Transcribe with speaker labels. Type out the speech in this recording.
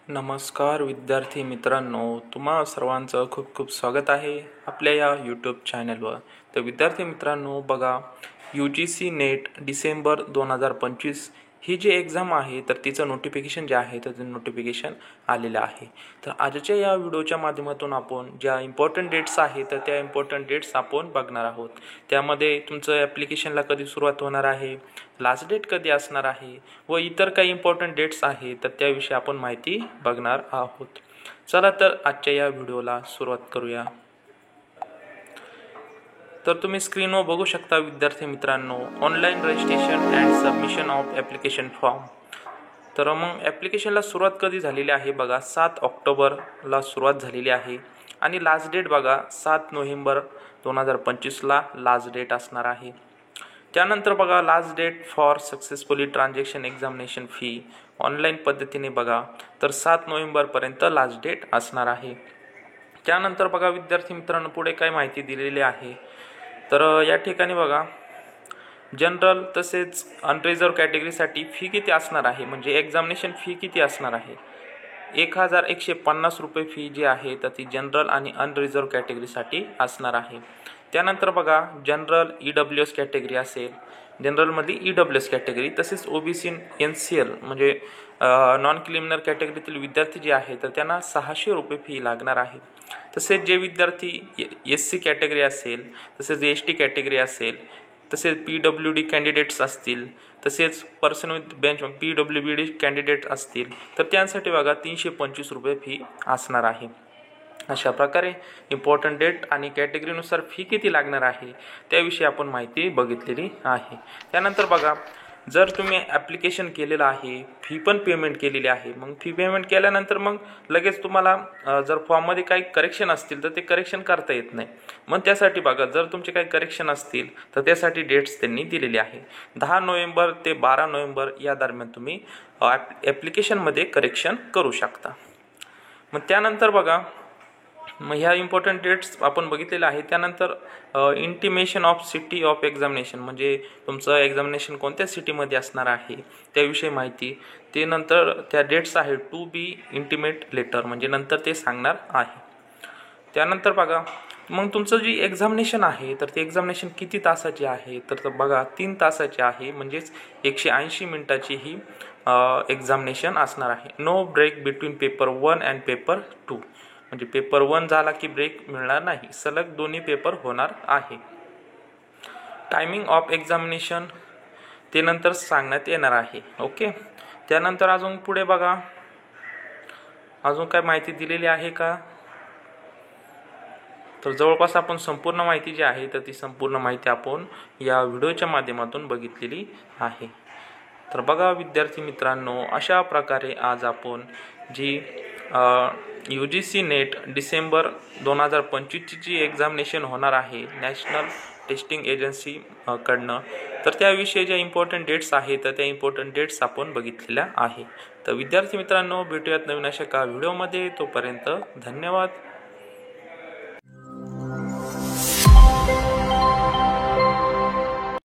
Speaker 1: नमस्कार विद्यार्थी मित्रांनो, तुम्हा सर्वांचं खूप खूप स्वागत आहे आपल्या या यूट्यूब चॅनलवर. तर विद्यार्थी मित्रांनो बघा, UGC नेट डिसेंबर 2025 ही जी एक्झाम आहे तर तिचं नोटिफिकेशन जे आहे तर ते नोटिफिकेशन आलेलं आहे. तर आजच्या या व्हिडिओच्या माध्यमातून आपण ज्या इम्पॉर्टंट डेट्स आहेत तर त्या इम्पॉर्टंट डेट्स आपण बघणार आहोत. त्यामध्ये तुमचं ॲप्लिकेशनला कधी सुरुवात होणार आहे, लास्ट डेट कधी असणार आहे व इतर काही इम्पॉर्टंट डेट्स आहेत तर त्याविषयी आपण माहिती बघणार आहोत. चला तर आजच्या या व्हिडिओला सुरुवात करूया. तर तुम्ही स्क्रीनवर बघू शकता विद्यार्थी मित्रांनो, online registration and submission of application form. तर मग ॲप्लिकेशनला सुरुवात कधी झालेली आहे बघा, 7 ऑक्टोबरला सुरुवात झालेली आहे आणि लास्ट डेट बघा 7 नोव्हेंबर 2025ला लास्ट डेट असणार आहे. त्यानंतर बघा last date for successfully transaction examination fee online पद्धतीने बघा तर 7 नोव्हेंबरपर्यंत लास्ट डेट असणार आहे. त्यानंतर बघा विद्यार्थी मित्रांनो, पुढे काय माहिती दिलेली आहे तर या ठिकाणी बघा, जनरल तसेच अनरिझर्व कॅटेगरीसाठी फी किती असणार आहे, म्हणजे एक्झामिनेशन फी किती असणार आहे. 1150 रुपये फी जी आहे तर ती जनरल आणि अनरिझर्व कॅटेगरीसाठी असणार आहे. त्यानंतर बघा, जनरल EWS कॅटेगरी असेल, जनरलमध्ये EWS कॅटेगरी तसेच OBC NCL म्हणजे नॉन क्रिमिनल कॅटेगरीतील विद्यार्थी जे आहे तर त्यांना 600 रुपये फी लागणार आहे. तसेच जे विद्यार्थी SC कॅटेगरी असेल, तसेच ST कॅटेगरी असेल, तसेच PWD कॅन्डिडेट्स असतील, तसेच person with bench PWBD candidate असतील तर त्यांसाठी बघा 325 रुपये फी असणार आहे. अशा प्रकारे इम्पॉर्टंट डेट आणि कॅटेगरीनुसार फी किती लागणार आहे त्याविषयी आपण माहिती बघितलेली आहे. त्यानंतर बघा, जर तुम्ही ॲप्लिकेशन केलेलं आहे, फी पण पेमेंट केलेली आहे, मग फी पेमेंट केल्यानंतर मग लगेच तुम्हाला जर फॉर्ममध्ये काही करेक्शन असतील तर ते करेक्शन करता येत नाही. मग त्यासाठी बघा, जर तुमचे काही करेक्शन असतील तर त्यासाठी डेट्स त्यांनी दिलेली आहे. 10 नोव्हेंबर ते 12 नोव्हेंबर या दरम्यान तुम्ही ॲप्लिकेशनमध्ये करेक्शन करू शकता. मग त्यानंतर बघा, मग ह्या इम्पॉर्टंट डेट्स आपण बघितलेलं आहे. त्यानंतर intimation of city of examination म्हणजे तुमचं एक्झामिनेशन कोणत्या सिटीमध्ये असणार आहे त्याविषयी माहिती. ते नंतर त्या डेट्स आहे टू बी इंटिमेट लेटर म्हणजे नंतर ते सांगणार आहे. त्यानंतर बघा, मग तुमचं जी एक्झामिनेशन आहे तर ते एक्झामिनेशन किती तासाची आहे तर बघा 3 तासाची आहे, म्हणजेच 180 मिनिटाची ही एक्झामिनेशन असणार आहे. No break between paper 1 and paper 2 म्हणजे पेपर 1 झाला की ब्रेक मिळणार नाही, सलग दोन्ही पेपर होणार आहे. टायमिंग ऑफ एक्झामिनेशन ते नंतर सांगण्यात येणार आहे. ओके. त्यानंतर अजून पुढे बघा, अजून काय माहिती दिलेली आहे का, तर जवळपास आपण संपूर्ण माहिती जी आहे तर ती संपूर्ण माहिती आपण या व्हिडिओच्या माध्यमातून बघितलेली आहे. तर बघा विद्यार्थी मित्रांनो, अशा प्रकारे आज आपण जी UGC नेट डिसेंबर 2025ची जी एक्झामिनेशन होणार आहे नॅशनल टेस्टिंग एजन्सी कडनं, तर त्याविषयी ज्या इम्पॉर्टंट डेट्स आहेत तर त्या इम्पॉर्टंट डेट्स आपण बघितलेल्या आहे. तर विद्यार्थी मित्रांनो, भेटूयात नवीन अशा का व्हिडिओमध्ये. तोपर्यंत धन्यवाद.